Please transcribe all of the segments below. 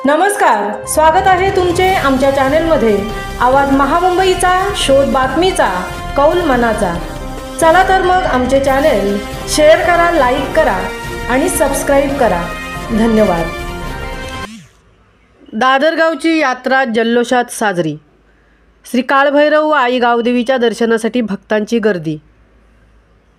नमस्कार, स्वागत आहे तुमचे आमच्या चॅनलमध्ये। आवाज महामुंबईचा, शोध बातमीचा, कौल मनाचा। चला तर मग आमचे चॅनल शेअर करा, लाईक करा आणि सबस्क्राइब करा। धन्यवाद। दादरगावची यात्रा जल्लोषात साजरी। श्री काळभैरव व आई गावदेवीच्या दर्शनासाठी भक्तांची गर्दी।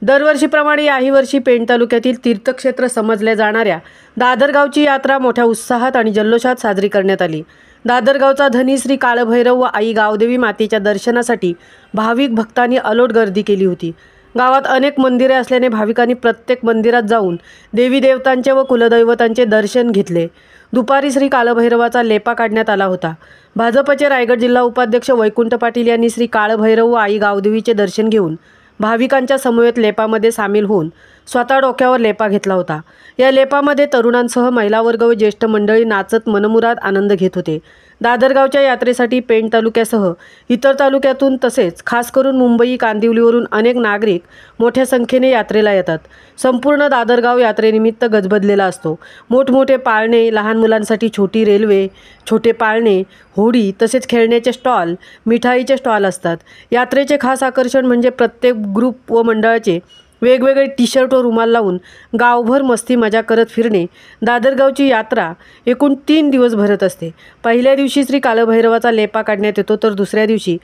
दरवर्षीप्रमाणे याही वर्षी पेण तालुक्यातील तीर्थक्षेत्र समजल्या जाणाऱ्या दादरगावची यात्रा मोठ्या उत्साहात आणि जल्लोषात साजरी करण्यात आली। दादरगावचा धनी श्री काळभैरव व आई गावदेवी मातेच्या दर्शनासाठी भाविक भक्तांनी अलोट गर्दी केली होती। गावात अनेक मंदिरे असल्याने भाविकांनी प्रत्येक मंदिरात जाऊन देवी देवतांचे व कुलदैवतांचे दर्शन घेतले। दुपारी श्री काळभैरवाचा लेपा काढण्यात आला होता। भाजपचे रायगड जिल्हा उपाध्यक्ष वैकुंठ पाटील यांनी श्री काळभैरव व आई गावदेवीचे दर्शन घेऊन भाविकांच्या समवेत लेपामध्ये सामील होऊन स्वतः डोक्यावर लेपा घेतला होता। या लेपामध्ये तरुणांसह महिला वर्ग व ज्येष्ठ मंडळी नाचत मनमुराद आनंद घेत होते। दादरगावच्या यात्रेसाठी पेण तालुक्यासह इतर तालुक्यातून तसेच खास करून मुंबई कांदिवलीवरून अनेक नागरिक मोठ्या संख्येने यात्रेला येतात। संपूर्ण दादरगाव यात्रेनिमित्त गजबजलेला असतो। मोठमोठे पाळणे, लहान मुलांसाठी छोटी रेल्वे, छोटे पाळणे, होडी तसेच खेळण्याचे स्टॉल, मिठाईचे स्टॉल असतात। यात्रेचे खास आकर्षण म्हणजे प्रत्येक ग्रुप व मंडळाचे वेगवेगळे टी-शर्ट व रुमाल लावून गावभर मस्ती मजा करत फिरणे। दादरगावची यात्रा एकूण 3 दिवस भरत असते। पहिल्या दिवशी श्री काळभैरवाचा लेपा काढण्यात येतो, तर दुसऱ्या दिवशी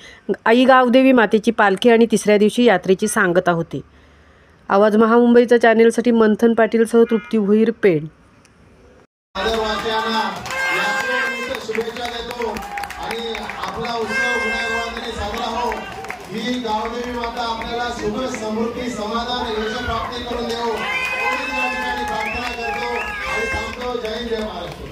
आई गावदेवी मातेची पालखी आणि तिसऱ्या दिवशी यात्रेची सांगता होते। आवाज महामुंबईच्या चॅनेलसाठी मंथन पाटीलसह तृप्ती भोईर, पेण। ही गावदेवी माता आपल्याला सुख समृद्धी समाधान यश प्राप्ती करून देवो, एवढीच या ठिकाणी प्रार्थना करतो आणि थांबतो। जय हिंद, जय महाराष्ट्र।